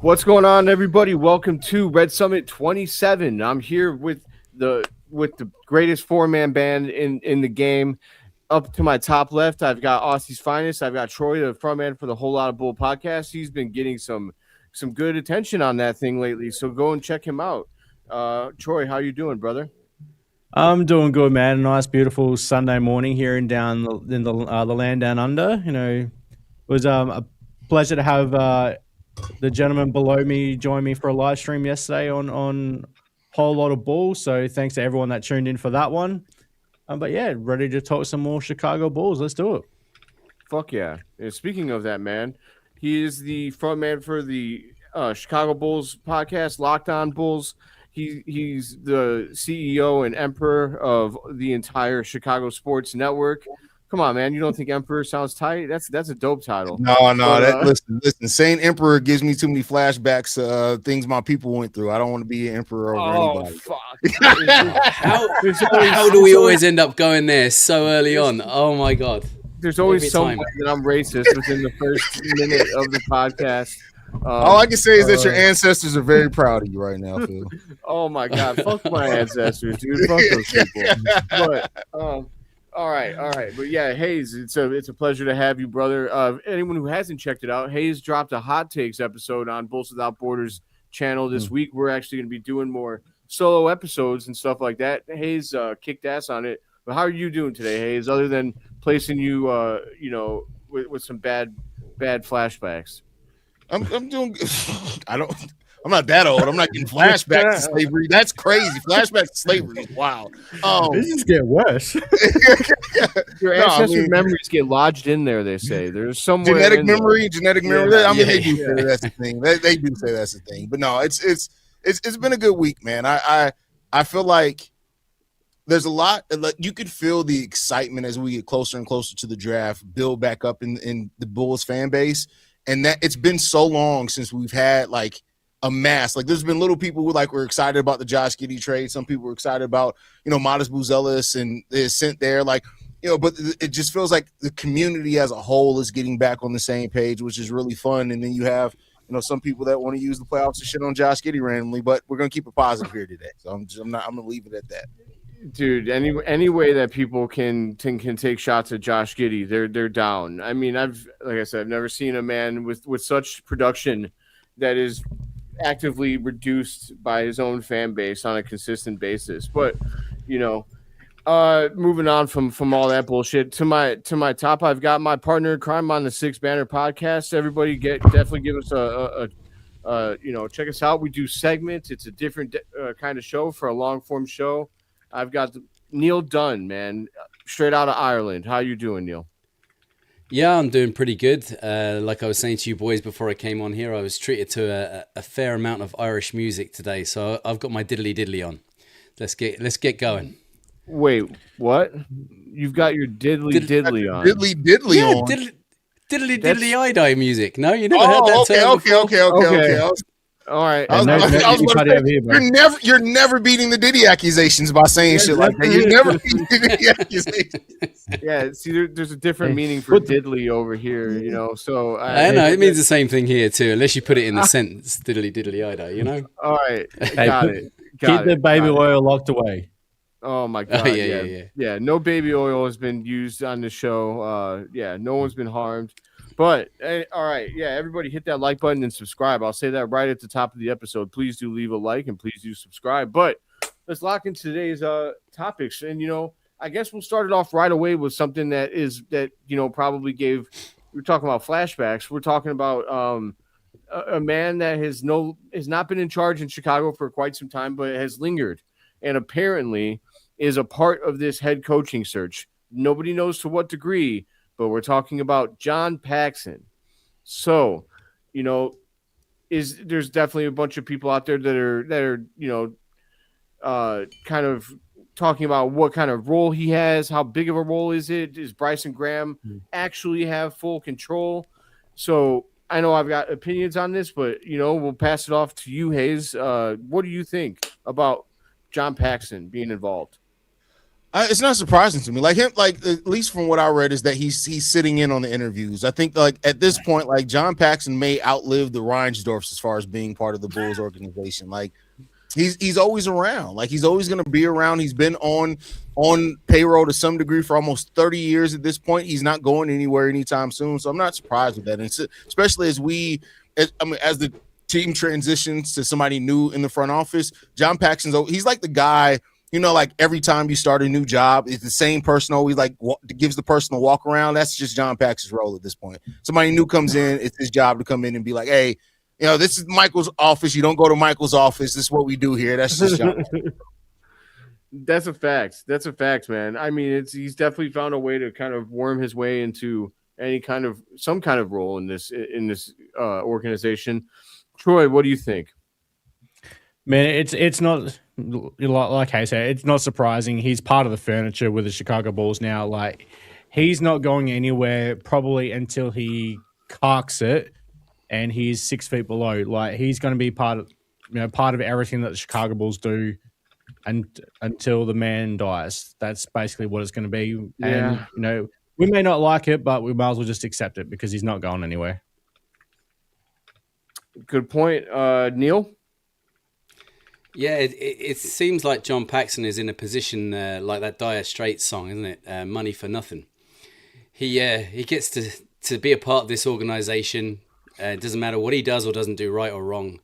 What's going on, everybody? Welcome to Red Summit 27. I'm here with the greatest four-man band in the game. Up to my top left, I've got Aussie's finest. I've got Troy, the frontman for the Whole Lot of Bull podcast. He's been getting some good attention on that thing lately, so go and check him out. Troy, how you doing, brother? I'm doing good, man. A nice, beautiful Sunday morning here in the land down under. You know, it was a pleasure to have the gentleman below me join me for a live stream yesterday on Whole Lot of Bull. So thanks to everyone that tuned in for that one. But yeah, ready to talk some more Chicago Bulls. Let's do it. Fuck yeah! And speaking of that, man, he is the frontman for the Chicago Bulls podcast, Locked On Bulls. He's the CEO and emperor of the entire Chicago sports network. Come on, man! You don't think emperor sounds tight? That's a dope title. No. Listen. Saying emperor gives me too many flashbacks. Things my people went through. I don't want to be an emperor over anybody. Fuck! How do we always end up going there so early on? Oh my god! There's always some way that I'm racist within the first minute of the podcast. All I can say is that your ancestors are very proud of you right now, Phil. Oh my god, fuck my ancestors, dude. Fuck those people. But all right. But yeah, Haize, it's a pleasure to have you, brother. Anyone who hasn't checked it out, Haize dropped a hot takes episode on Bulls Without Borders channel this week. We're actually going to be doing more solo episodes and stuff like that. Haize kicked ass on it. But how are you doing today, Haize? Other than placing you, with some bad flashbacks. I'm doing. I'm not that old. I'm not getting flashbacks to slavery. That's crazy. Flashbacks to slavery is wild. This is getting worse. Your ancestors' memories get lodged in there. They say there's somewhere genetic memory. Yeah, they do say that's the thing. They do say that's the thing. But no, it's been a good week, man. I feel like there's a lot. Like, you could feel the excitement as we get closer and closer to the draft build back up in the Bulls fan base. And that it's been so long since we've had like a mass. Like, there's been little people who were excited about the Josh Giddey trade. Some people were excited about, Modest Buzelis and the ascent there. But it just feels like the community as a whole is getting back on the same page, which is really fun. And then you have, some people that want to use the playoffs to shit on Josh Giddey randomly, but we're going to keep it positive here today. So I'm going to leave it at that. Dude, any way that people can take shots at Josh Giddey, they're down. I mean, I've never seen a man with such production that is actively reduced by his own fan base on a consistent basis. But moving on from all that bullshit to my top, I've got my partner in crime on the Six Banter podcast. Everybody definitely give us a check us out. We do segments. It's a different kind of show for a long form show. I've got Neill Dunne, man, straight out of Ireland. How you doing, Neill? Yeah, I'm doing pretty good. Like I was saying to you boys before I came on here, I was treated to a fair amount of Irish music today, so I've got my diddly diddly on. Let's get going. Wait, what? You've got your diddly diddly on? Diddly diddly on. Diddly diddly eye music. No, you never heard that term before? Okay. All right. You're never beating the Diddy accusations by saying shit like that. You're never beating the Diddy accusations. Yeah, see, there's a different meaning for diddly over here, So I know it means the same thing here too, unless you put it in the sentence diddly diddly eye. All right, got it. Keep the baby oil locked away. Oh my god! Yeah. No baby oil has been used on the show. No one's been harmed. But, all right, everybody hit that like button and subscribe. I'll say that right at the top of the episode. Please do leave a like and please do subscribe. But let's lock into today's topics. And, I guess we'll start it off right away with something that probably we're talking about flashbacks. We're talking about a man that has not been in charge in Chicago for quite some time, but has lingered and apparently is a part of this head coaching search. Nobody knows to what degree, but we're talking about John Paxson. So, there's definitely a bunch of people out there that are kind of talking about what kind of role he has. How big of a role is it? Does Bryson Graham actually have full control? So I know I've got opinions on this, but we'll pass it off to you, Haize. What do you think about John Paxson being involved? It's not surprising to me. Like him, like at least from what I read, is that he's sitting in on the interviews. I think like at this point, like John Paxson may outlive the Reinsdorfs as far as being part of the Bulls organization. Like he's always around. Like he's always going to be around. He's been on payroll to some degree for almost 30 years at this point. He's not going anywhere anytime soon. So I'm not surprised with that. And especially as the team transitions to somebody new in the front office, John Paxson's, he's like the guy. You know, like every time you start a new job, it's the same person always like gives the person a walk around. That's just John Paxson's role at this point. Somebody new comes in, it's his job to come in and be like, hey, you know, this is Michael's office. You don't go to Michael's office. This is what we do here. That's just John. That's a fact. That's a fact, man. I mean, he's definitely found a way to kind of worm his way into some kind of role in this organization. Troy, what do you think? Man, it's not like I said, it's not surprising. He's part of the furniture with the Chicago Bulls now. Like, he's not going anywhere probably until he carks it and he's 6 feet below. Like, he's going to be part of everything that the Chicago Bulls do until the man dies. That's basically what it's going to be. Yeah. And we may not like it, but we might as well just accept it because he's not going anywhere. Good point, Neill. Yeah, it seems like John Paxson is in a position like that Dire Straits song, isn't it? Money for nothing. He gets to be a part of this organization. It doesn't matter what he does or doesn't do, right or wrong.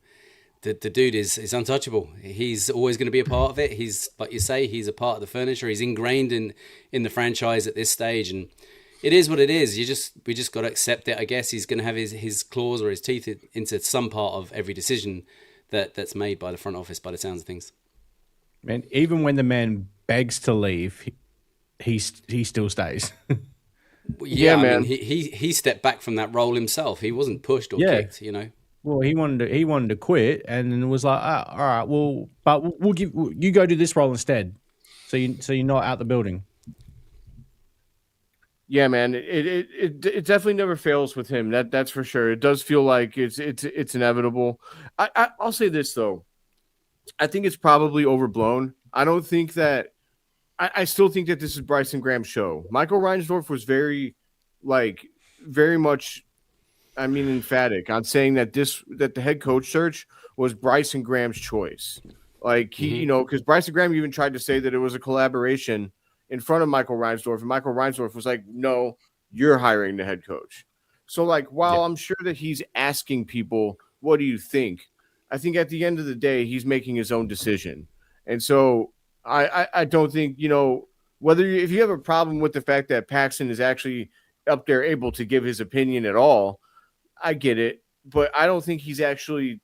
The dude is untouchable. He's always going to be a part of it. He's, like you say, he's a part of the furniture. He's ingrained in the franchise at this stage, and it is what it is. We just got to accept it, I guess. He's going to have his claws or his teeth into some part of every decision that's made by the front office, by the sounds of things. Man, even when the man begs to leave, he still stays. Yeah, man. I mean, he stepped back from that role himself. He wasn't pushed or kicked, Well, he wanted to quit, and then was like, all right, well, but we'll give you go do this role instead, so you're not out the building. Yeah, man, it definitely never fails with him. That's for sure. It does feel like it's inevitable. I'll say this though, I think it's probably overblown. I don't think that. I still think that this is Bryson Graham's show. Michael Reinsdorf was very much, emphatic on saying that the head coach search was Bryson Graham's choice. Like because Bryson Graham even tried to say that it was a collaboration in front of Michael Reinsdorf, and Michael Reinsdorf was like, no, you're hiring the head coach. So, like, while I'm sure that he's asking people, what do you think? I think at the end of the day, he's making his own decision. And so I don't think, if you have a problem with the fact that Paxson is actually up there able to give his opinion at all, I get it. But I don't think he's actually,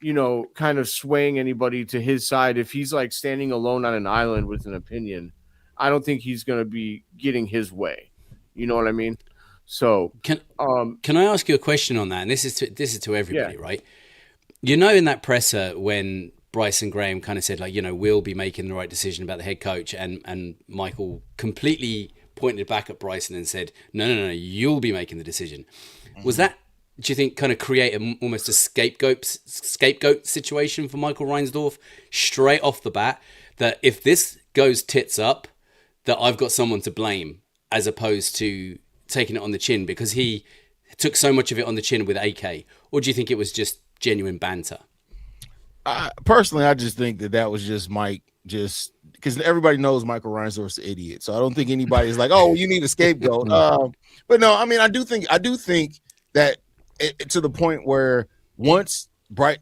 kind of swaying anybody to his side. If he's like standing alone on an island with an opinion, I don't think he's going to be getting his way. You know what I mean? So can I ask you a question on that? And this is to everybody, right? In that presser when Bryson Graham kind of said, like, we'll be making the right decision about the head coach, and Michael completely pointed back at Bryson and said, no, you'll be making the decision. Was that, do you think, kind of create almost a scapegoat situation for Michael Reinsdorf straight off the bat, that if this goes tits up, that I've got someone to blame, as opposed to taking it on the chin because he took so much of it on the chin with AK? Or do you think it was just genuine banter? Personally, I just think that was just Mike, just because everybody knows Michael Reinsdorf's an idiot. So I don't think anybody's like, oh, you need a scapegoat. But no, I mean, I do think that to the point where once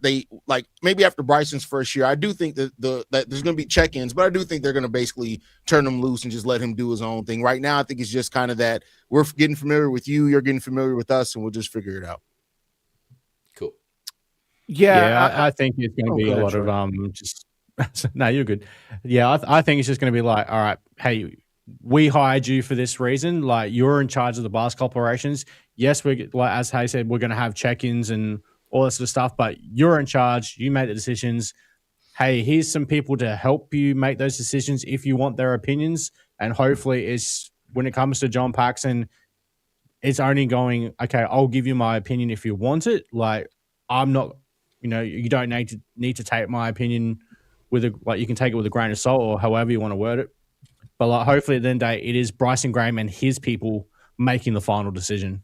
they like maybe after Bryson's first year, I do think that there's going to be check-ins, but I do think they're going to basically turn him loose and just let him do his own thing. Right now, I think it's just kind of that we're getting familiar with you, you're getting familiar with us, and we'll just figure it out. Cool. Yeah, I think it's going to be a lot of just no, you're good. Yeah, I think it's just going to be like, all right, hey, we hired you for this reason. Like, you're in charge of the basketball operations. Yes, we like as Haize said, we're going to have check-ins and all that sort of stuff, but you're in charge. You make the decisions. Hey, here's some people to help you make those decisions if you want their opinions. And hopefully it's when it comes to John Paxson, it's only going, okay, I'll give you my opinion if you want it. Like, I'm not, you don't need to take my opinion with you can take it with a grain of salt or however you want to word it. But like, hopefully at the end of the day, it is Bryson Graham and his people making the final decision.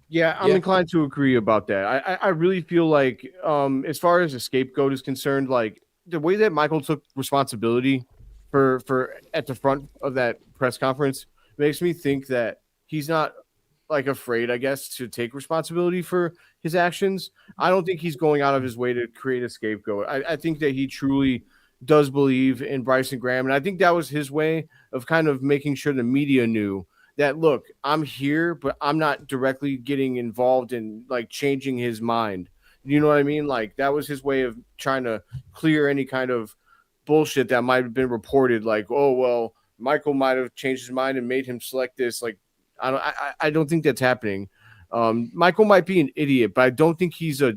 Yeah, I'm inclined to agree about that. I really feel like, as far as a scapegoat is concerned, like the way that Michael took responsibility for at the front of that press conference makes me think that he's not like afraid, I guess, to take responsibility for his actions. I don't think he's going out of his way to create a scapegoat. I think that he truly does believe in Bryson Graham, and I think that was his way of kind of making sure the media knew that, look, I'm here, but I'm not directly getting involved in like changing his mind. You know what I mean? Like that was his way of trying to clear any kind of bullshit that might have been reported. Like, oh, well, Michael might have changed his mind and made him select this. Like, I don't think that's happening. Michael might be an idiot, but I don't think he's a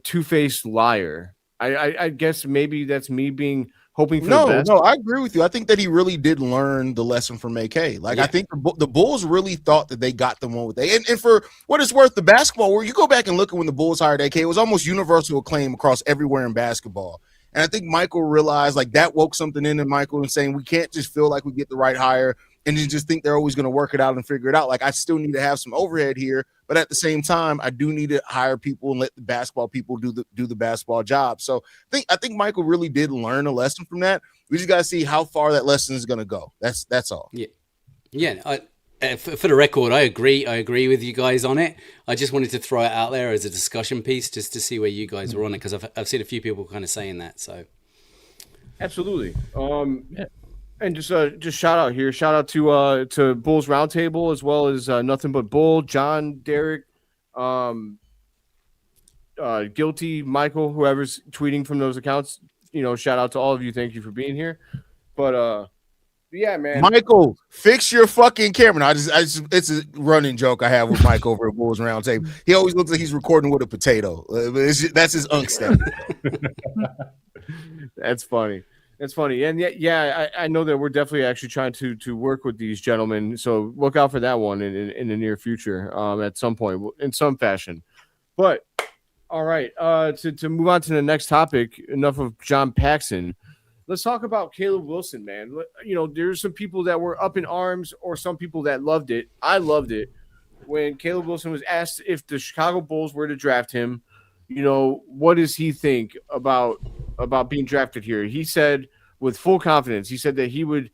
two-faced liar. I guess maybe that's me being hoping for the best. No, I agree with you. I think that he really did learn the lesson from AK. Like, I think the Bulls really thought that they got the one with AK. And for what it's worth, the basketball, where you go back and look at when the Bulls hired AK, it was almost universal acclaim across everywhere in basketball. And I think Michael realized like that woke something in Michael and saying, we can't just feel like we get the right hire and then just think they're always going to work it out and figure it out. Like, I still need to have some overhead here, but at the same time, I do need to hire people and let the basketball people do the basketball job. So I think Michael really did learn a lesson from that. We just got to see how far that lesson is going to go. That's all. Yeah. For the record, I agree with you guys on it. I just wanted to throw it out there as a discussion piece just to see where you guys were on it, because I've seen a few people kind of saying that. So absolutely. And just shout out here. Shout out to Bulls Roundtable, as well as Nothing But Bull, John, Derek, Guilty, Michael, whoever's tweeting from those accounts. You know, shout out to all of you. Thank you for being here. But yeah, man. Michael, fix your fucking camera. No, it's a running joke I have with Mike over at Bulls Roundtable. He always looks like he's recording with a potato. That's his unk step. That's funny. That's funny. And I know that we're definitely actually trying to work with these gentlemen. So look out for that one in the near future, at some point, in some fashion. But all right, to move on to the next topic, enough of John Paxson. Let's talk about Caleb Wilson, man. You know, there's some people that were up in arms or some people that loved it. I loved it when Caleb Wilson was asked if the Chicago Bulls were to draft him. You know, what does he think about being drafted here? He said with full confidence, he said that he would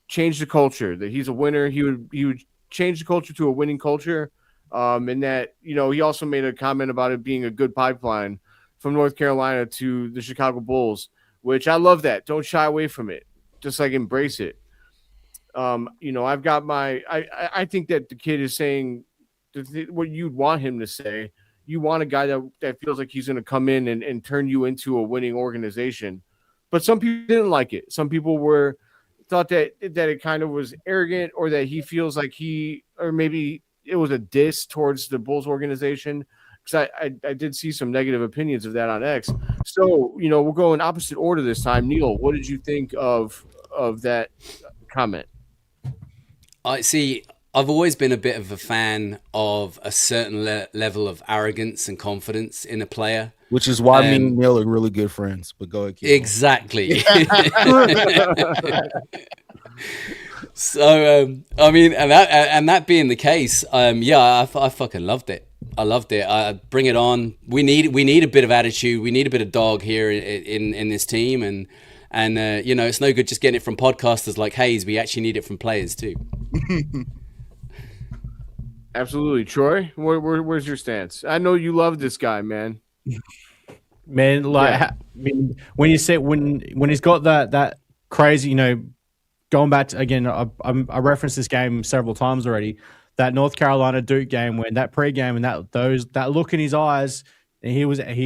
change the culture, that he's a winner. He would change the culture to a winning culture. And that, you know, he also made a comment about it being a good pipeline from North Carolina to the Chicago Bulls, which I love that. Don't shy away from it. Just like embrace it. You know, I've got I think that the kid is saying what you'd want him to say. You want a guy that feels like he's going to come in and turn you into a winning organization. But some people didn't like it. Some people thought that it kind of was arrogant, or that he feels like or maybe it was a diss towards the Bulls organization. Because I did see some negative opinions of that on X. So, you know, we'll go in opposite order this time. Neil, what did you think of that comment? I've always been a bit of a fan of a certain level of arrogance and confidence in a player. Which is why me and Neil are really good friends. But go ahead. Exactly. So, I mean, and that being the case, I fucking loved it. I loved it. Bring it on. We need a bit of attitude. We need a bit of dog here in this team. And you know, it's no good just getting it from podcasters like Haize. We actually need it from players too. Absolutely. Troy, where's your stance? I know you love this guy, man. Man, like, I mean, when you say when he's got that crazy, you know, going back to, again, I referenced this game several times already. That North Carolina Duke game, when that pregame and that look in his eyes, and he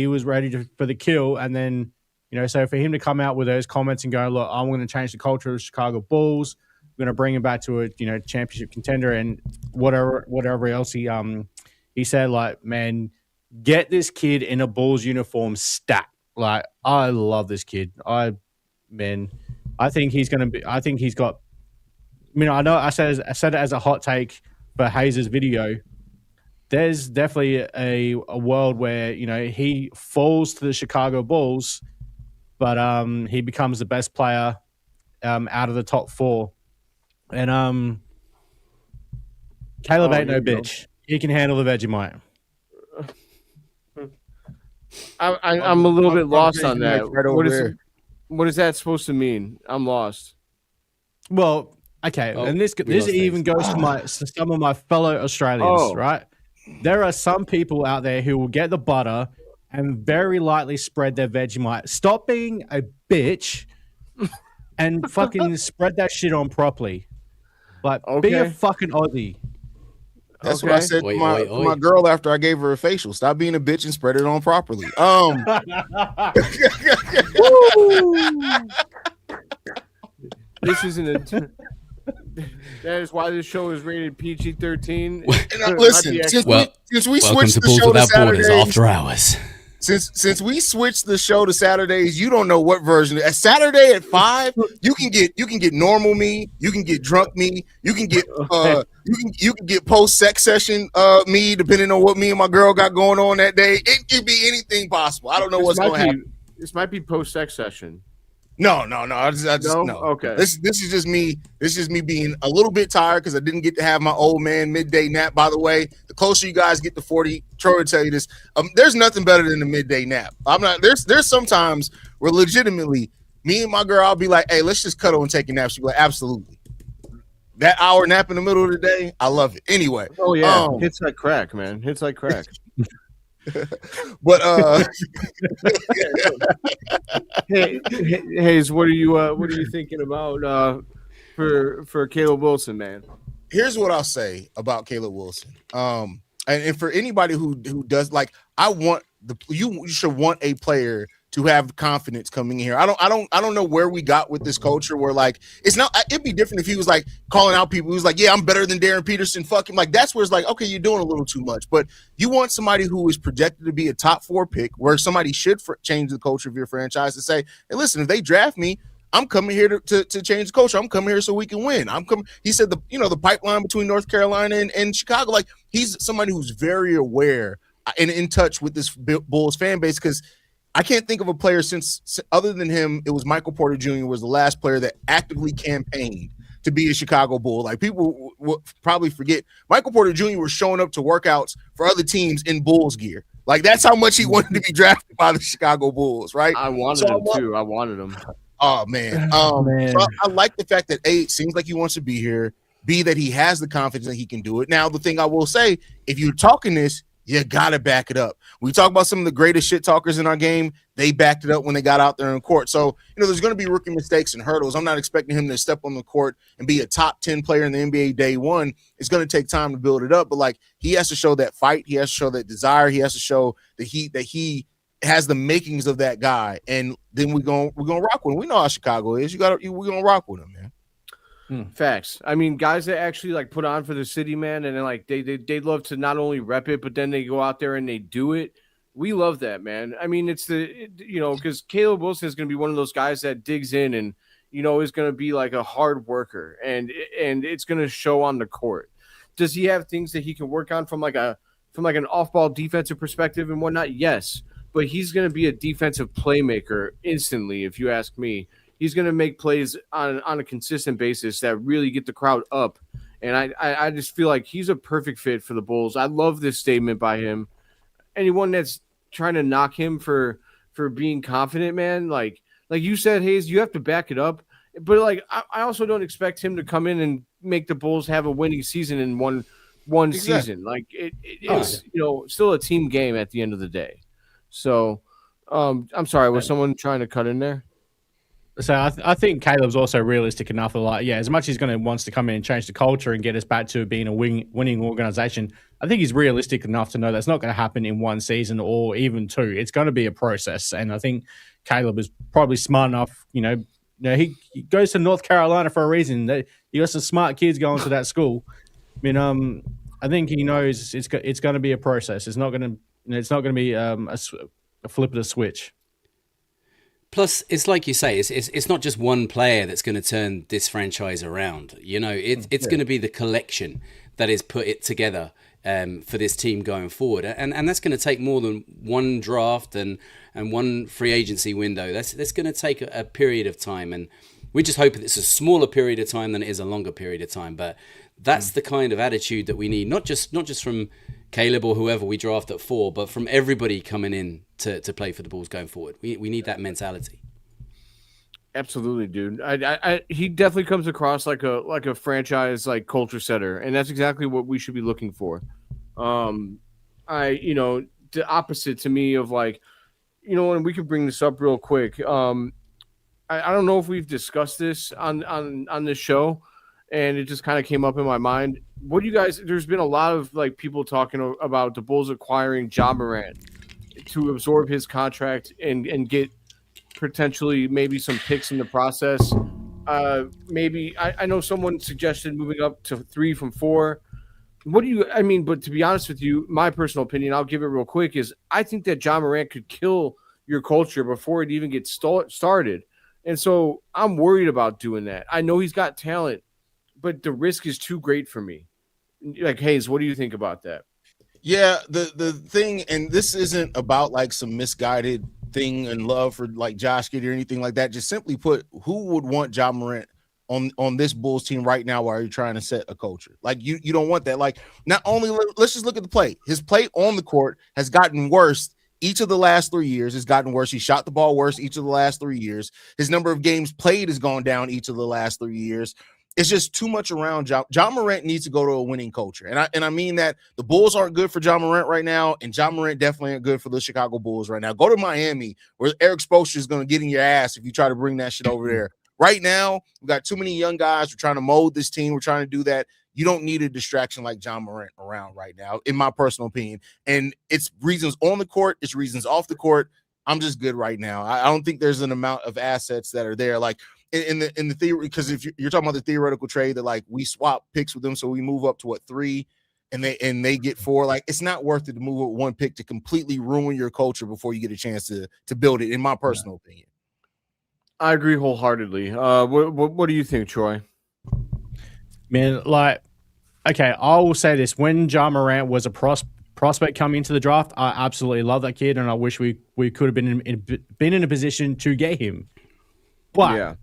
was ready for the kill. And then, you know, so for him to come out with those comments and go, look, I'm going to change the culture of the Chicago Bulls. I'm going to bring him back to a, you know, championship contender, and whatever else he said, like, man, get this kid in a Bulls uniform stat. Like, I love this kid. I think he's going to be. I think he's got. I mean, I know I said it as a hot take for Haize's video. There's definitely a world where, you know, he falls to the Chicago Bulls, but he becomes the best player out of the top 4. And Caleb ain't no bitch. He can handle the Vegemite. I'm a little bit lost on that. What is that supposed to mean? I'm lost. Well, okay, and this even goes to some of my fellow Australians, right? There are some people out there who will get the butter and very lightly spread their Vegemite. Stop being a bitch and fucking spread that shit on properly. Like, be a fucking Aussie. That's what I said to my girl after I gave her a facial. Stop being a bitch and spread it on properly. This isn't that is why this show is rated PG-13. Listen, since we switched the show to Saturdays, after hours. Since we switched the show to Saturdays, you don't know what version. At Saturday at 5, you can get normal me, you can get drunk me, you can get you can get post sex session me, depending on what me and my girl got going on that day. It could be anything possible. I don't know what's going to happen. This might be post sex session. No. I just no. Okay. This is just me. This is just me being a little bit tired because I didn't get to have my old man midday nap. By the way, the closer you guys get to 40, Troy will tell you this. There's nothing better than the midday nap. I'm not. There's sometimes where legitimately me and my girl, I'll be like, hey, let's just cuddle and take a nap. She'll be like, absolutely. That hour nap in the middle of the day, I love it. Anyway. Oh yeah, hits like crack, man. Hits like crack. But hey, Haize, what are you thinking about for Caleb Wilson, man? Here's what I'll say about Caleb Wilson. And for anybody who does, like, you should want a player to have confidence coming in here. I don't know where we got with this culture where, like, it's not. It'd be different if he was like calling out people. He was like, yeah, I'm better than Darren Peterson. Fuck him. Like, that's where it's like, okay, you're doing a little too much. But you want somebody who is projected to be a top 4 pick, where somebody should change the culture of your franchise to say, hey, listen, if they draft me, I'm coming here to change the culture. I'm coming here so we can win. He said the pipeline between North Carolina and Chicago. Like, he's somebody who's very aware and in touch with this Bulls fan base, because I can't think of a player since other than him. It was Michael Porter Jr. was the last player that actively campaigned to be a Chicago Bull. Like, people will probably forget Michael Porter Jr. was showing up to workouts for other teams in Bulls gear. Like, that's how much he wanted to be drafted by the Chicago Bulls, right? I wanted him too. I wanted him. Oh man. So I like the fact that A, it seems like he wants to be here. B, that he has the confidence that he can do it. Now, the thing I will say, if you're talking this, you gotta back it up. We talk about some of the greatest shit talkers in our game. They backed it up when they got out there in court. So, there's going to be rookie mistakes and hurdles. I'm not expecting him to step on the court and be a top 10 player in the NBA day one. It's going to take time to build it up. But, like, he has to show that fight. He has to show that desire. He has to show that he has the makings of that guy. And then we're gonna rock with him. We know how Chicago is. We're gonna rock with him, man. Facts. I mean, guys that actually like put on for the city, man, and then like they love to not only rep it, but then they go out there and they do it. We love that, man. I mean, it's because Caleb Wilson is going to be one of those guys that digs in and is going to be like a hard worker, and it's going to show on the court. Does he have things that he can work on from like an off-ball defensive perspective and whatnot? Yes, but he's going to be a defensive playmaker instantly, if you ask me. He's going to make plays on a consistent basis that really get the crowd up. And I just feel like he's a perfect fit for the Bulls. I love this statement by him. Anyone that's trying to knock him for being confident, man, like you said, Haize, you have to back it up. But like I also don't expect him to come in and make the Bulls have a winning season in one season. Like it's still a team game at the end of the day. So I'm sorry, was someone trying to cut in there? So I think Caleb's also realistic enough to, like, as much as he's wants to come in and change the culture and get us back to being a winning organization, I think he's realistic enough to know that's not going to happen in one season or even 2. It's going to be a process. And I think Caleb is probably smart enough, he goes to North Carolina for a reason. You got some smart kids going to that school. I mean, I think he knows it's going to be a process. It's not going to be a flip of the switch. Plus, it's like you say, it's not just one player that's going to turn this franchise around. It's going to be the collection that is put it together for this team going forward, and that's going to take more than one draft and one free agency window. That's going to take a period of time, and We just hope it's a smaller period of time than it is a longer period of time. But that's the kind of attitude that we need, not just from Caleb or whoever we draft at 4, but from everybody coming in to play for the Bulls going forward. We need that mentality. Absolutely, dude. He definitely comes across like a franchise like culture setter, and that's exactly what we should be looking for. The opposite to me of like, and we could bring this up real quick. I don't know if we've discussed this on this show, and it just kind of came up in my mind. What do you guys? There's been a lot of like people talking about the Bulls acquiring Ja Morant to absorb his contract and get potentially maybe some picks in the process. Maybe I know someone suggested moving up to 3 from 4. What do you? I mean, but to be honest with you, my personal opinion, I'll give it real quick, is I think that Ja Morant could kill your culture before it even gets started. And so I'm worried about doing that. I know he's got talent, but the risk is too great for me. Like, Haize, what do you think about that? Yeah, the thing, and this isn't about like some misguided thing and love for like Josh Giddey or anything like that. Just simply put, who would want Ja Morant on this Bulls team right now while you're trying to set a culture? Like you don't want that. Like, not only, let's just look at the play. His play on the court has gotten worse. Each of the last 3 years has gotten worse. He shot the ball worse each of the last 3 years. His number of games played has gone down each of the last 3 years. It's just too much around Ja Morant needs to go to a winning culture. And I mean that the Bulls aren't good for Ja Morant right now, and Ja Morant definitely ain't good for the Chicago Bulls right now. Go to Miami, where Eric Spoelstra is going to get in your ass if you try to bring that shit over there. Right now, we got too many young guys. We're trying to mold this team. We're trying to do that. You don't need a distraction like Ja Morant around right now, in my personal opinion. And it's reasons on the court. It's reasons off the court. I'm just good right now. I don't think there's an amount of assets that are there. Like in the theory, because if you're talking about the theoretical trade that like we swap picks with them, so we move up to 3 and they get 4. Like, it's not worth it to move with 1 pick to completely ruin your culture before you get a chance to build it, in my personal opinion. I agree wholeheartedly. What do you think, Troy? Man, like, okay, I will say this. When Ja Morant was a prospect coming into the draft, I absolutely love that kid, and I wish we could have been in a position to get him. But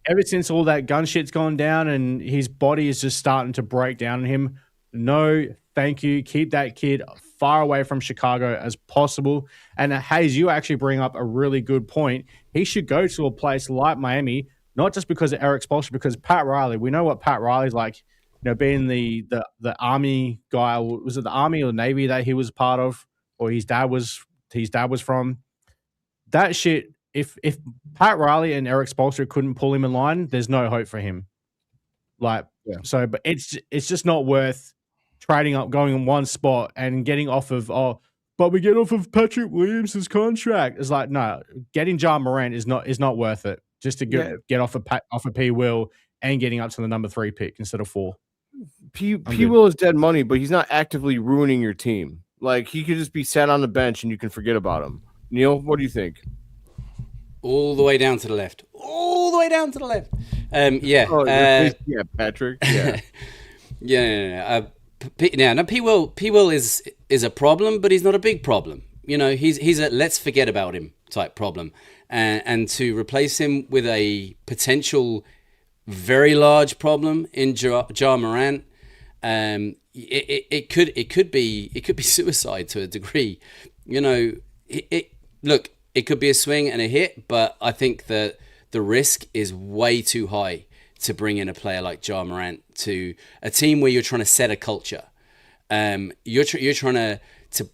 ever since all that gun shit's gone down and his body is just starting to break down on him, no, thank you. Keep that kid far away from Chicago as possible. And Haize, you actually bring up a really good point. He should go to a place like Miami, not just because of Eric Spoelstra, because Pat Riley, we know what Pat Riley's like, being the Army guy. Was it the Army or the Navy that he was part of, or his dad was from? That shit, if Pat Riley and Eric Spoelstra couldn't pull him in line, there's no hope for him. But it's just not worth trading up, going in one spot and getting off of, but we get off of Patrick Williams' contract. It's like, no, getting Ja Morant is not worth it. Just to get off of P. Will and getting up to the number 3 pick instead of 4. P. Will is dead money, but he's not actively ruining your team. Like, he could just be sat on the bench and you can forget about him. Neill, what do you think? All the way down to the left. All the way down to the left. Patrick. Yeah. P. Will is a problem, but he's not a big problem. He's a let's forget about him type problem. And to replace him with a potential very large problem in Ja Morant, it could be suicide to a degree. It could be a swing and a hit, but I think that the risk is way too high to bring in a player like Ja Morant to a team where you're trying to set a culture. You're trying to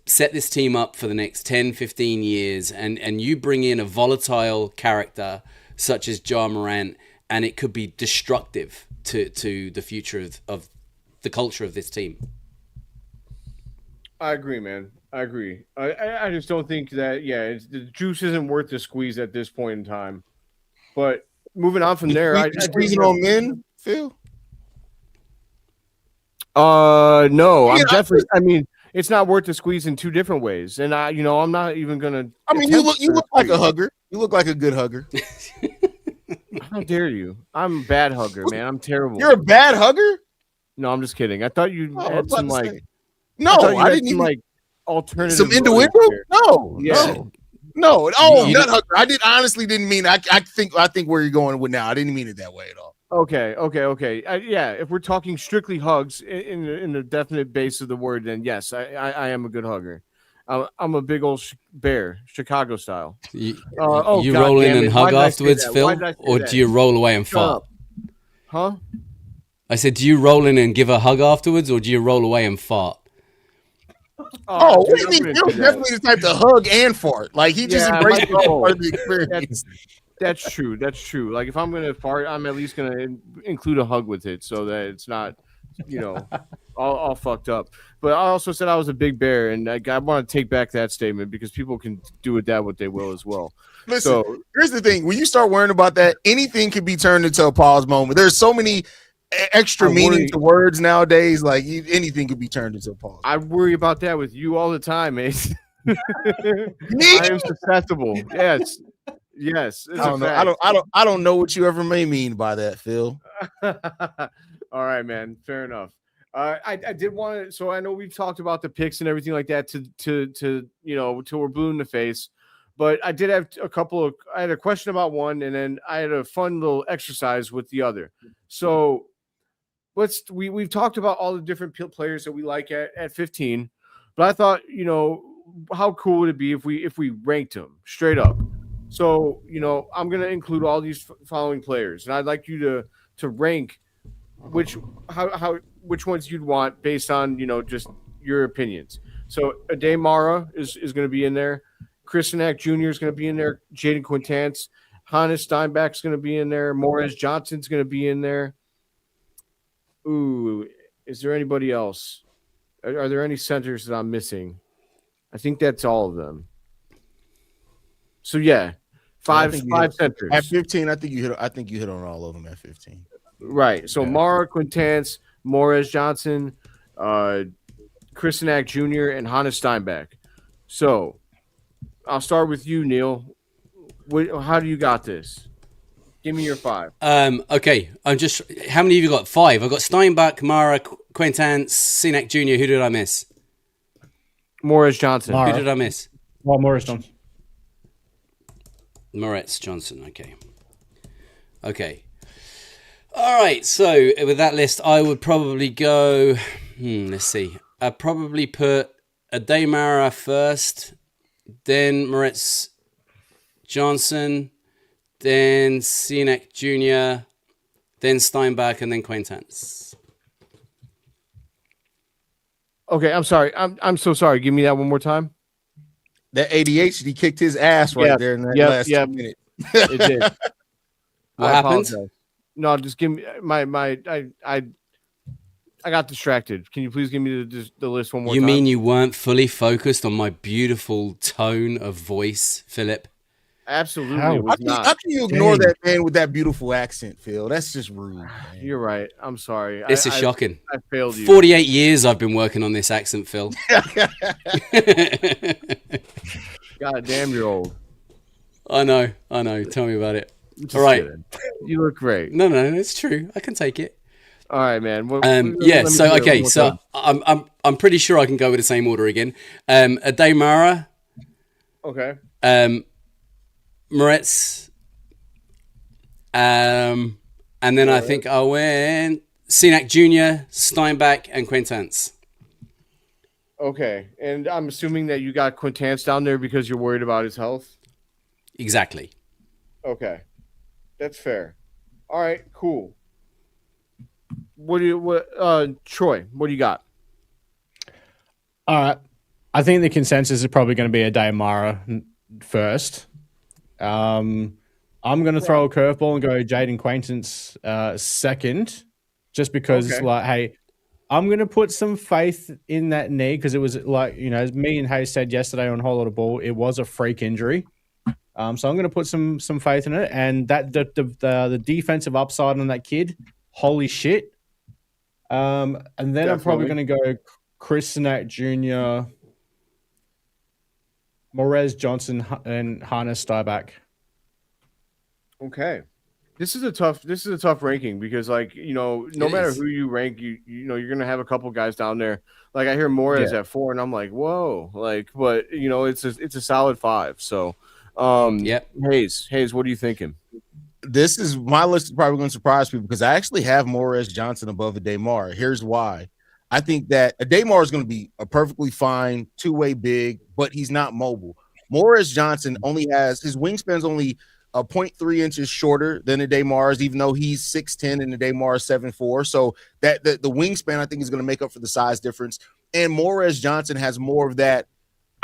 set this team up for the next 10, 15 years, and you bring in a volatile character such as Ja Morant, and it could be destructive to the future of the culture of this team. I agree, man. I agree. I just don't think that, the juice isn't worth the squeeze at this point in time. But moving on from there, I squeezing on men, Phil? No, I'm definitely. I mean, it's not worth the squeeze in 2 different ways, and I'm not even gonna. I mean, you look like a hugger. You look like a good hugger. How dare you? I'm a bad hugger, man. I'm terrible. You're a bad hugger? No, I'm just kidding. I thought you had some like. No, I didn't even like alternative. Some innuendo? No. No, nut hugger. I honestly didn't mean. I think where you're going with now. I didn't mean it that way at all. Okay. Yeah, if we're talking strictly hugs in the definite base of the word, then yes, I am a good hugger. I'm a big old bear, Chicago style. You roll in and hug afterwards, Phil, or do you roll away and fart? Huh? I said, do you roll in and give a hug afterwards, or do you roll away and fart? What do you mean? Phil's definitely the type to hug and fart. Like he just embraces part of the experience. That's true. Like if I'm gonna fart, I'm at least gonna include a hug with it, so that it's not, all fucked up. But I also said I was a big bear, and I want to take back that statement because people can do with that what they will as well. Listen, here's the thing: when you start worrying about that, anything can be turned into a pause moment. There's so many extra meaning to words nowadays. Like anything could be turned into a pause. I worry about that with you all the time, Ace. I am susceptible. Yes. I don't know what you ever may mean by that, Phil. All right, man. Fair enough. I did want to. So I know we've talked about the picks and everything like that till we're blue in the face. But I did have I had a question about one, and then I had a fun little exercise with the other. So we've talked about all the different players that we like at 15, but I thought, how cool would it be if we ranked them straight up? So, I'm going to include all these following players, and I'd like you to rank which ones you'd want based on, just your opinions. So Ade Mara is going to be in there. Kristanak Jr. is going to be in there. Jaden Quintance, Hannes Steinbach is going to be in there. Morris Johnson's going to be in there. Ooh, is there anybody else? Are there any centers that I'm missing? I think that's all of them. So yeah, five centers at 15. I think you hit on all of them at 15. Right. So Mara, Quintance, Morris Johnson, Kristanak Jr. and Hannes Steinbach. So I'll start with you, Neil. How do you got this? Give me your 5. Okay. How many have you got? 5. I've got Steinbach, Mara, Quintance, Cenac Jr. Who did I miss? Morris Johnson. Mara. Who did I miss? Well, Morris Johnson. Moritz Johnson. Okay. All right. So with that list, I would probably go. Let's see. I'd probably put Ade Mara first, then Moritz Johnson, then Cenac Jr., then Steinbach, and then Quintance. Okay, I'm sorry. I'm so sorry. Give me that one more time. That ADHD kicked his ass there in that last 2 minutes. It did. What happened? No, just give me I got distracted. Can you please give me the list one more time? You mean you weren't fully focused on my beautiful tone of voice, Philip? Absolutely. How can you ignore that man with that beautiful accent, Phil? That's just rude. Man. You're right. I'm sorry. This is shocking. I failed you. 48 years I've been working on this accent, Phil. God damn, you're old. I know. Tell me about it. Just all right. Kidding. You look great. No, it's true. I can take it. All right, man. So I'm pretty sure I can go with the same order again. Ade Mara. Okay. Moritz. And then I think I went Cenac Jr., Steinbach, and Quintance. Okay. And I'm assuming that you got Quintance down there because you're worried about his health? Exactly. Okay. That's fair. All right, cool. Troy, what do you got? All right. I think the consensus is probably going to be Ade Mara first. I'm going to throw a curveball and go Jaden Quintance second, just because, hey, I'm going to put some faith in that knee because it was as me and Haize said yesterday on Whole Lot of Ball, it was a freak injury. So I'm going to put some faith in it, and that the defensive upside on that kid, holy shit. And then Definitely. I'm probably going to go Kristanak Jr., Morez Johnson, and Hannes Steinbach. Okay. This is a tough ranking because, like, no matter who you rank, you're gonna have a couple guys down there. Like, I hear Morant at 4, and I'm like, whoa, like, but it's a solid 5. So, Haize, what are you thinking? This is my list is probably going to surprise people because I actually have Morant Johnson above Ademar. Here's why. I think that Ademar is going to be a perfectly fine two-way big, but he's not mobile. Morant Johnson only has his wingspan's only 0.3 inches shorter than Ademar's, even though he's 6'10 and Ademar is 7'4. So that the wingspan I think is going to make up for the size difference. And Morant Johnson has more of that.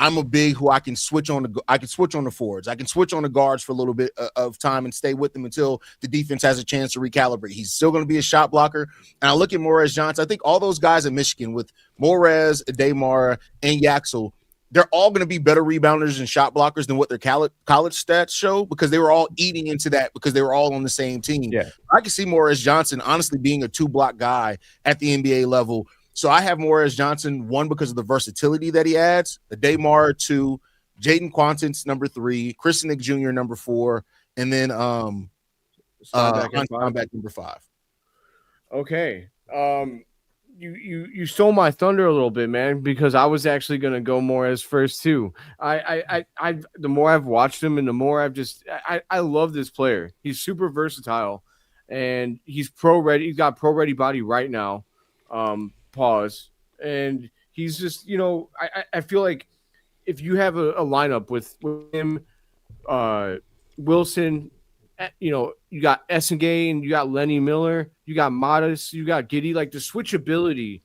I'm a big who I can switch on the forwards. I can switch on the guards for a little bit of time and stay with them until the defense has a chance to recalibrate. He's still going to be a shot blocker. And I look at Morant Johnson. I think all those guys in Michigan with Morant, Ademar, and Yaxel, they're all going to be better rebounders and shot blockers than what their college stats show because they were all eating into that because they were all on the same team. Yeah. I can see Morant Johnson honestly being a 2-block guy at the NBA level. So I have Morant Johnson 1 because of the versatility that he adds. Ademar 2, Jaden Quantance number 3, Chris Nick Jr. number 4, and then Steinbeck number 5. Okay. You stole my thunder a little bit, man, because I was actually gonna go Morant first too. I the more I've watched him and the more I love this player. He's super versatile, and he's pro ready. He's got pro ready body right now. Pause. And he's just, I feel like if you have a lineup with him, Wilson, you got Essengay and you got Lenny Miller, you got Modest, you got Giddey, like the switchability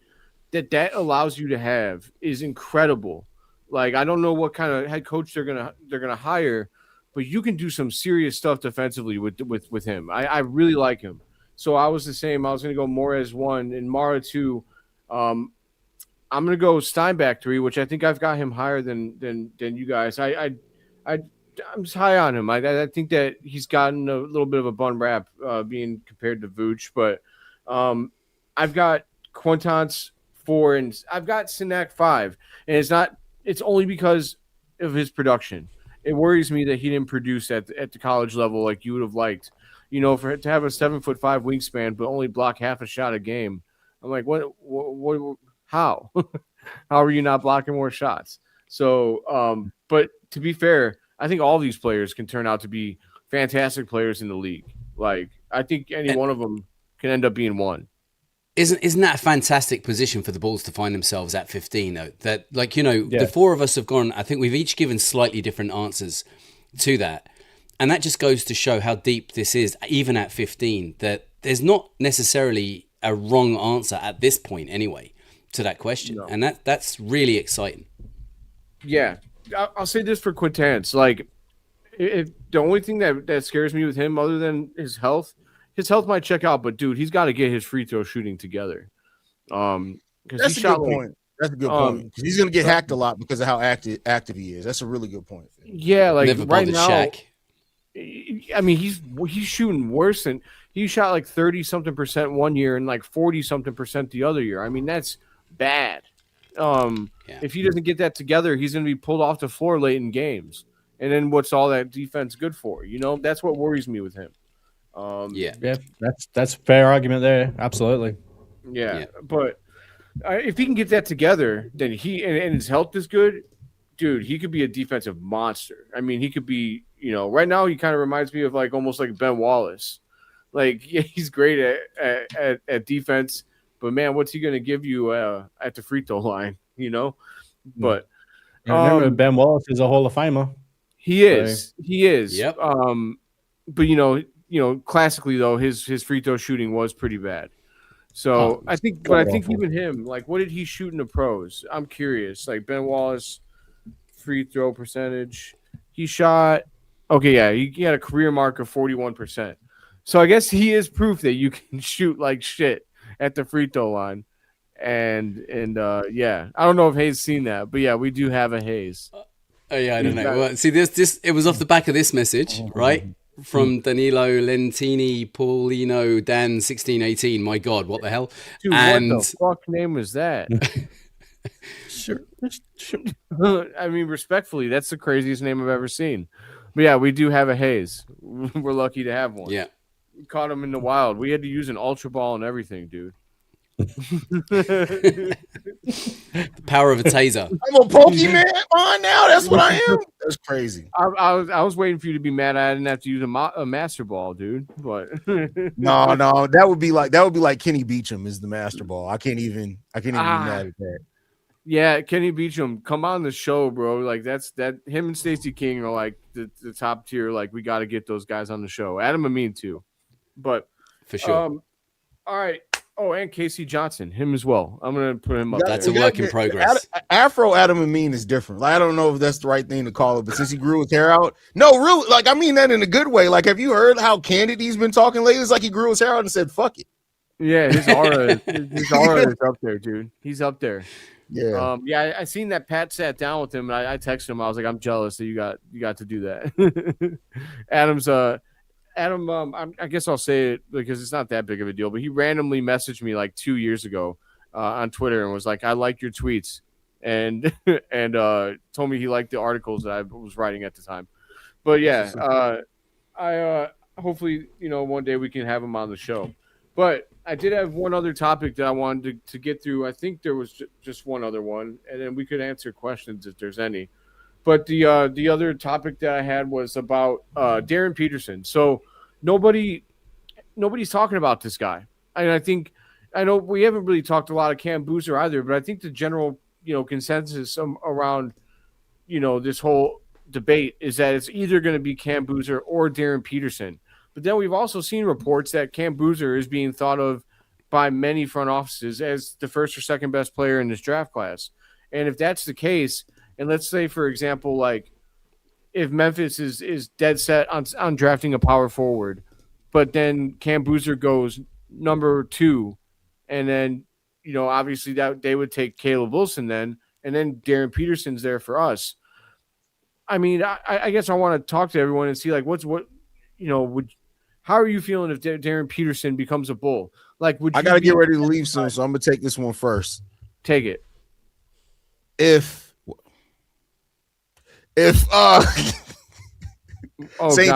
that allows you to have is incredible. Like, I don't know what kind of head coach they're gonna hire, but you can do some serious stuff defensively with him. I really like him. So I was the same. I was gonna go Morez 1 and Mara 2. I'm gonna go Steinbeck 3, which I think I've got him higher than you guys. I'm just high on him. I think that he's gotten a little bit of a bum rap being compared to Vooch, but I've got Quintance 4 and I've got Sinak 5, and it's only because of his production. It worries me that he didn't produce at the college level like you would have liked. For to have a 7'5" wingspan but only block half a shot a game. I'm like, what how? How are you not blocking more shots? So, but to be fair, I think all these players can turn out to be fantastic players in the league. Like, I think any one of them can end up being one. Isn't that a fantastic position for the Bulls to find themselves at 15, though? That, the four of us have gone, I think we've each given slightly different answers to that. And that just goes to show how deep this is, even at 15, that there's not necessarily a wrong answer at this point anyway to that question. No. And that's really exciting. Yeah. I'll say this for Quintance. Like, the only thing that scares me with him other than his health might check out, but dude, he's got to get his free throw shooting together. That's a good point. That's a good point. He's going to get hacked a lot because of how active he is. That's a really good point. Yeah, like never right now, Shaq. I mean, he's shooting worse than he shot like 30-something% one year and like 40-something% the other year. I mean, that's bad. If he doesn't get that together, he's going to be pulled off the floor late in games. And then what's all that defense good for? That's what worries me with him. That's a fair argument there. Absolutely. Yeah. But if he can get that together, then and his health is good, dude, he could be a defensive monster. I mean, he could be, right now he kind of reminds me of almost like Ben Wallace. Like, yeah, he's great at defense, but man, what's he going to give you at the free throw line? But remember, Ben Wallace is a Hall of Famer. He is. Yep. But classically though, his free throw shooting was pretty bad. So I think even him, like, what did he shoot in the pros? I'm curious. Like, Ben Wallace, free throw percentage, he shot. Okay, yeah, he had a career mark of 41%. So I guess he is proof that you can shoot like shit at the free throw line. And yeah, I don't know if Haize seen that, but yeah, we do have a Haize. Oh yeah, I don't know. Well, see, this it was off the back of this message, right? From Danilo Lentini Paulino Dan 1618. My God, what the hell? Dude, what the fuck name was that? Sure. I mean, respectfully, that's the craziest name I've ever seen. But yeah, we do have a Haize. We're lucky to have one. Yeah. caught him in the wild. We had to use an ultra ball and everything, dude. The power of a taser. I'm a Pokemon on now. That's what I am. That's crazy. I was waiting for you to be mad. I didn't have to use a master ball, dude. But no, that would be like Kenny Beecham is the master ball. I can't even be mad at that. Yeah, Kenny Beecham, come on the show, bro. Like that's him and Stacey King are like the top tier. Like we got to get those guys on the show. Adam Amin too, but for sure. All right. Oh, and Casey Johnson, him as well. I'm gonna put him up. That's a work in progress. Afro Adam Amin is different. Like, I don't know if that's the right thing to call it, but since he grew his hair out, no, really, like I mean that in a good way. Like, have you heard how candid he's been talking lately? It's like he grew his hair out and said, "Fuck it." Yeah, his aura is up there, dude. He's up there. Yeah. I seen that Pat sat down with him, and I texted him. I was like, I'm jealous that you got to do that. Adam, I guess I'll say it because it's not that big of a deal, but he randomly messaged me like 2 years ago on Twitter and was like, I like your tweets, and told me he liked the articles that I was writing at the time. But yeah, I hopefully, one day we can have him on the show. But I did have one other topic that I wanted to get through. I think there was just one other one, and then we could answer questions if there's any. But the other topic that I had was about Darren Peterson. So nobody's talking about this guy. And I know we haven't really talked a lot of Cam Boozer either, but I think the general consensus around this whole debate is that it's either going to be Cam Boozer or Darren Peterson. But then we've also seen reports that Cam Boozer is being thought of by many front offices as the first or second best player in this draft class. And if that's the case, and let's say, for example, like if Memphis is dead set on drafting a power forward, but then Cam Boozer goes number 2, and then, obviously that they would take Caleb Wilson then, and then Darren Peterson's there for us. I mean, I guess I want to talk to everyone and see like how are you feeling if Darren Peterson becomes a Bull? Like, I got to get ready to leave soon, so I'm gonna take this one first. Take it. Saying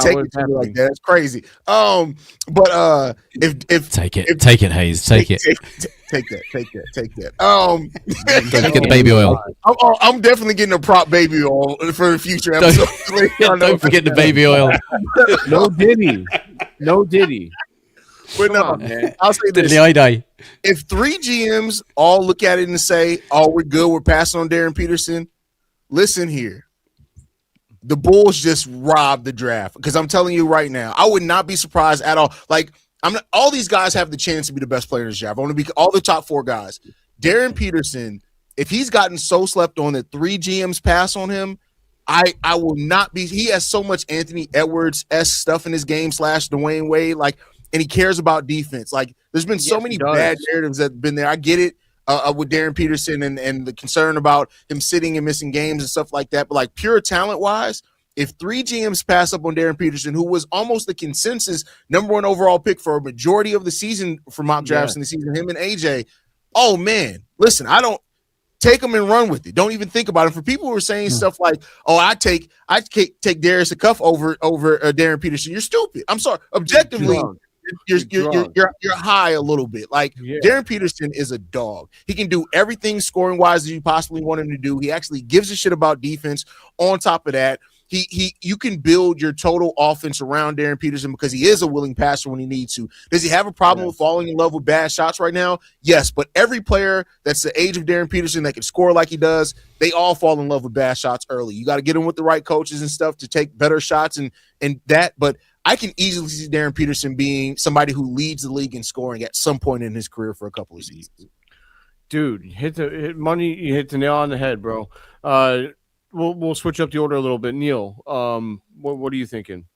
take it like that, it's crazy. But if take it, Haize, take it. Take that. Don't get the baby oil. I'm definitely getting a prop baby oil for the future episode. Don't forget the baby oil. No Diddy. But no, man. I'll say this: if 3 GMs all look at it and say, "Oh, we're good, we're passing on Darren Peterson," listen here. The Bulls just robbed the draft, because I'm telling you right now, I would not be surprised at all. Like, all these guys have the chance to be the best player in this draft. I want to be all the top 4 guys. Darren Peterson, if he's gotten so slept on that 3 GMs pass on him, I will not be. He has so much Anthony Edwards-esque stuff in his game / Dwayne Wade, like, and he cares about defense. Like, there's been so many bad narratives that have been there. I get it. With Darren Peterson and the concern about him sitting and missing games and stuff like that. But like pure talent-wise, if 3 GMs pass up on Darren Peterson, who was almost the consensus number 1 overall pick for a majority of the season for mock drafts in the season, him and AJ, oh, man, listen, I don't take him and run with it. Don't even think about it. For people who are saying stuff like, oh, I take Darius Cuff over Darren Peterson, you're stupid. I'm sorry. Objectively, you're high a little bit. Like, Darren Peterson is a dog. He can do everything scoring wise that you possibly want him to do. He actually gives a shit about defense. On top of that, you can build your total offense around Darren Peterson because he is a willing passer when he needs to. Does he have a problem with falling in love with bad shots right now? Yes, but every player that's the age of Darren Peterson that can score like he does, they all fall in love with bad shots early. You got to get them with the right coaches and stuff to take better shots and that. But I can easily see Darren Peterson being somebody who leads the league in scoring at some point in his career for a couple of seasons. Dude, you hit the nail on the head, bro. We'll switch up the order a little bit. Neill, what are you thinking?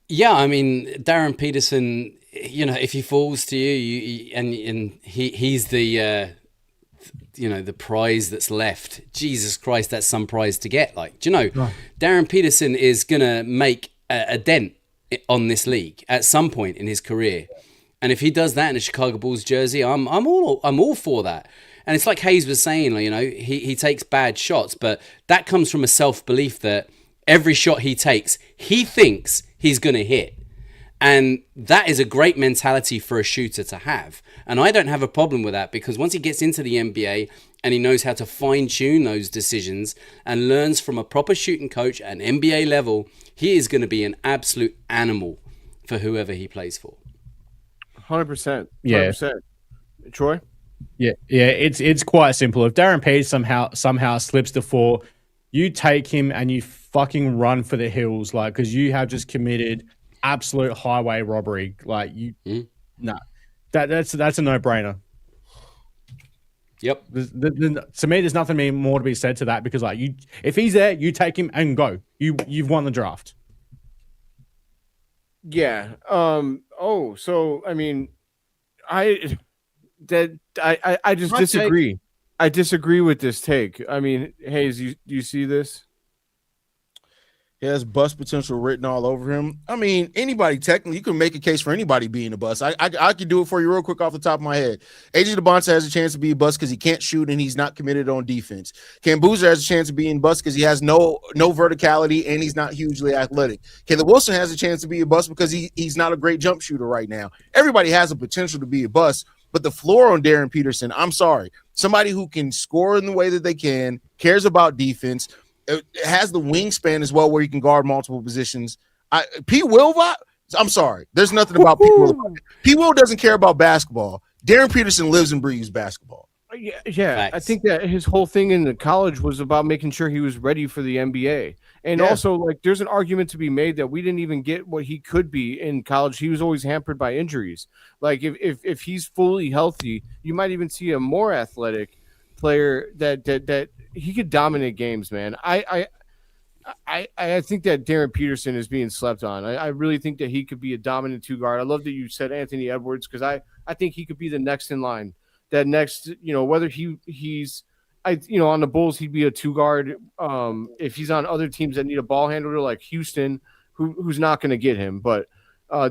Yeah, I mean, Darren Peterson, if he falls to you, and he's the the prize that's left. Jesus Christ, that's some prize to get. Like, Darren Peterson is gonna make a dent on this league at some point in his career, and if he does that in a Chicago Bulls jersey, I'm all for that. And it's like Haize was saying, he takes bad shots, but that comes from a self-belief that every shot he takes, he thinks he's going to hit. And that is a great mentality for a shooter to have. And I don't have a problem with that, because once he gets into the NBA and he knows how to fine-tune those decisions and learns from a proper shooting coach at an NBA level, he is going to be an absolute animal for whoever he plays for. 100%. Yeah. Troy? Yeah, it's quite simple. If Darren Peterson somehow slips to 4, you take him and you fucking run for the hills, like, because you have just committed absolute highway robbery. Like, that's a no-brainer. Yep. To me, there's nothing more to be said to that, because like, if he's there, you take him and go. You've won the draft. Yeah. So I mean, I just disagree. I disagree with this take. I mean, Haize, you see this? He has bust potential written all over him. I mean, anybody, technically, you can make a case for anybody being a bust. I can do it for you real quick off the top of my head. AJ DeBonta has a chance to be a bust because he can't shoot and he's not committed on defense. Cam Boozer has a chance of being bust because he has no verticality and he's not hugely athletic. Caleb Wilson has a chance to be a bust because he's not a great jump shooter right now. Everybody has a potential to be a bust, but the floor on Darren Peterson, I'm sorry, somebody who can score in the way that they can, cares about defense, it has the wingspan as well where he can guard multiple positions. P. Will, I'm sorry. There's nothing about P. Will. P. Will doesn't care about basketball. Darren Peterson lives and breathes basketball. Yeah. Facts. I think that his whole thing in the college was about making sure he was ready for the NBA. And also, like, there's an argument to be made that we didn't even get what he could be in college. He was always hampered by injuries. Like, if he's fully healthy, you might even see a more athletic player that he could dominate games, man. I think that Darren Peterson is being slept on. I really think that he could be a dominant 2 guard. I love that you said Anthony Edwards, because I think he could be the next in line. That next, whether he's on the Bulls, he'd be a 2 guard. If he's on other teams that need a ball handler like Houston, who's not going to get him, but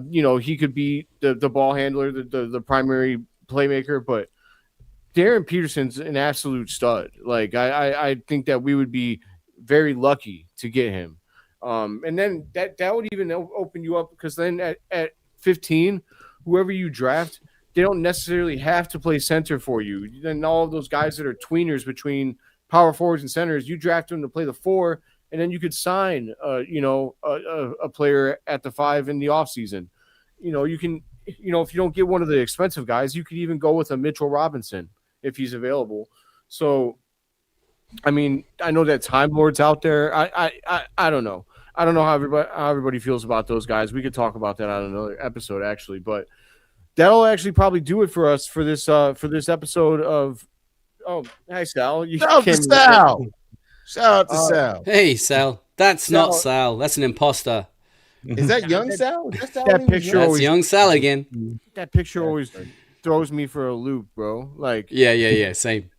he could be the ball handler, the primary playmaker. But Darren Peterson's an absolute stud. Like, I think that we would be very lucky to get him. And then that would even open you up, because then at 15, whoever you draft, they don't necessarily have to play center for you. Then all of those guys that are tweeners between power forwards and centers, you draft them to play the 4, and then you could sign a player at the 5 in the offseason. You can, if you don't get one of the expensive guys, you could even go with a Mitchell Robinson if he's available. So, I mean, I know that Time Lord's out there. I don't know. I don't know how everybody feels about those guys. We could talk about that on another episode, actually. But that'll actually probably do it for us for this episode of. Oh, hi Sal. Shout out to Sal. Shout out to Sal. Hey Sal. That's not Sal. That's an imposter. Is that young Sal? That picture That's young Sal again. That picture always throws me for a loop, bro. Like, yeah, same.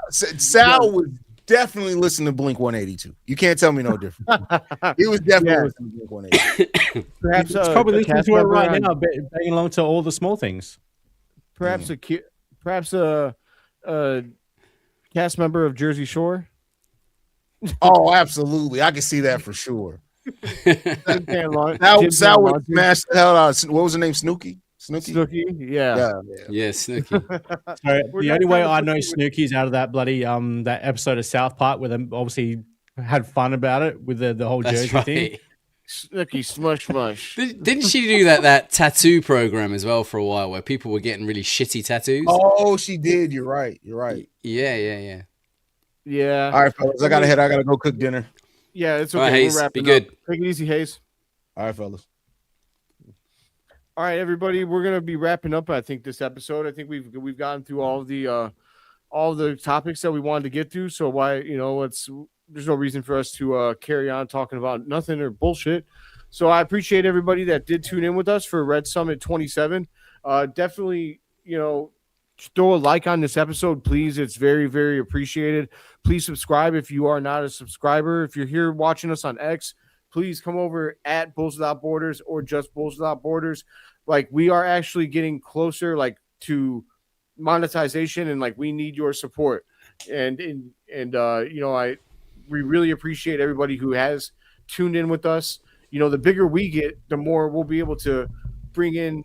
Sal was definitely listening to Blink 182. You can't tell me no different. He was definitely listening to Blink 182. Perhaps he's probably listening to it right now, banging along to all the small things. Perhaps a cast member of Jersey Shore. Oh, absolutely. I can see that for sure. Sal would smash the hell out. What was her name? Snooki? Yeah, Snooki. The only way I know Snooki's out of that bloody that episode of South Park where they obviously had fun about it with the whole Jersey thing. Snooki smush. Didn't she do that tattoo program as well for a while where people were getting really shitty tattoos? Oh, she did. You're right. Yeah. All right, fellas. I gotta head. I gotta go cook dinner. Yeah, it's okay. All right, Haize, we're wrapping be good. Up. Take it easy, Haize. All right, fellas. All right, everybody, we're gonna be wrapping up. I think this episode. I think we've gotten through all the topics that we wanted to get through. So why there's no reason for us to carry on talking about nothing or bullshit. So I appreciate everybody that did tune in with us for Red Summit 27. Definitely, throw a like on this episode, please. It's very, very appreciated. Please subscribe if you are not a subscriber. If you're here watching us on X, please come over at Bulls Without Borders or just Bulls Without Borders. Like, we are actually getting closer, like, to monetization, and like, we need your support. And we really appreciate everybody who has tuned in with us. the bigger we get, the more we'll be able to bring in,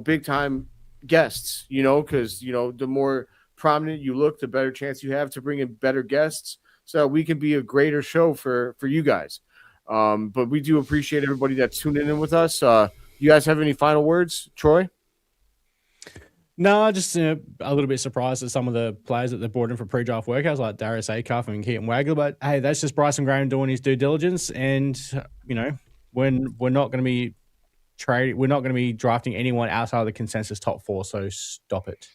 big time guests, because, the more prominent you look, the better chance you have to bring in better guests so that we can be a greater show for you guys. But we do appreciate everybody that's tuning in with us. You guys have any final words, Troy? No, just a little bit surprised at some of the players that they brought in for pre-draft workouts, like Darius Acuff and Keaton Wagler. But hey, that's just Bryson Graham doing his due diligence. And when we're not going to be we're not going to be drafting anyone outside of the consensus top 4. So stop it.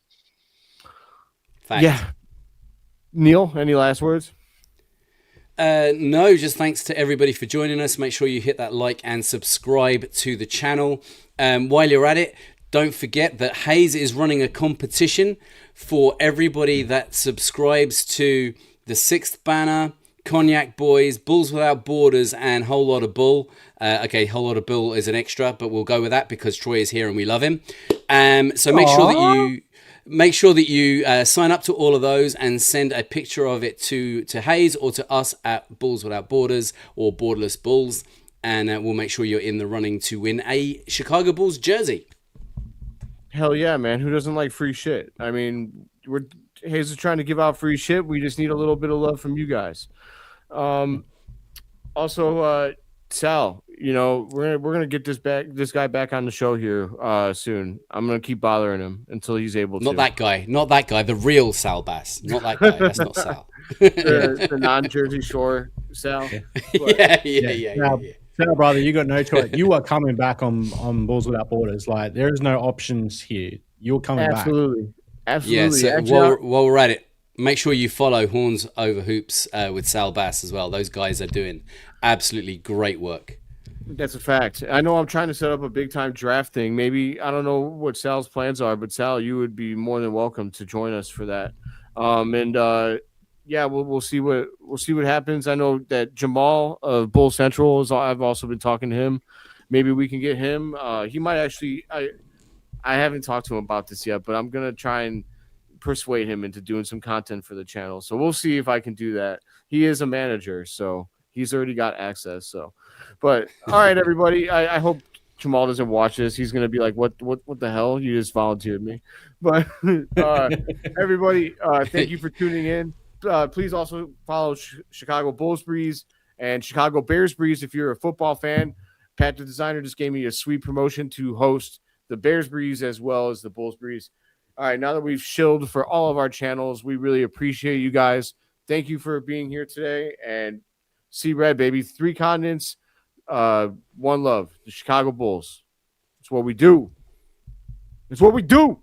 Fact. Yeah. Neill, any last words? No, just thanks to everybody for joining us. Make sure you hit that like and subscribe to the channel. While you're at it, don't forget that Haize is running a competition for everybody that subscribes to the 6th Banner, Cognac Boys, Bulls Without Borders, and Whole Lotta Bull. Okay, Whole Lotta Bull is an extra, but we'll go with that because Troy is here and we love him. So make sure that you sign up to all of those and send a picture of it to Haize or to us at Bulls Without Borders or Borderless Bulls, and we'll make sure you're in the running to win a Chicago Bulls jersey. Hell yeah, man. Who doesn't like free shit? I mean, Haize is trying to give out free shit. We just need a little bit of love from you guys. Also, Sal, we're gonna get this guy back on the show here soon. I'm gonna keep bothering him until he's able to. Not that guy. The real Sal Bass. Not that guy. That's not Sal. the non-Jersey Shore Sal. Yeah. Sal, brother, you got no choice. You are coming back on Bulls Without Borders. Like, there is no options here. You're coming back. Absolutely. Yeah. So while we're at it, make sure you follow Horns Over Hoops with Sal Bass as well. Those guys are doing absolutely great work. That's a fact. I know I'm trying to set up a big time draft thing. Maybe, I don't know what Sal's plans are, but Sal, you would be more than welcome to join us for that. Yeah, we'll see what happens. I know that Jamal of Bull Central I've also been talking to him. Maybe we can get him. He might actually. I haven't talked to him about this yet, but I'm gonna try and persuade him into doing some content for the channel. So we'll see if I can do that. He is a manager, so he's already got access. So, but all right, everybody. I hope Jamal doesn't watch this. He's gonna be like, "What the hell? You just volunteered me." But everybody, thank you for tuning in. Please also follow Chicago Bulls Breeze and Chicago Bears Breeze if you're a football fan. Pat, the designer, just gave me a sweet promotion to host the Bears Breeze as well as the Bulls Breeze. All right, now that we've shilled for all of our channels, we really appreciate you guys. Thank you for being here today. And see red, baby. 3 continents, one love. The Chicago Bulls. It's what we do. It's what we do.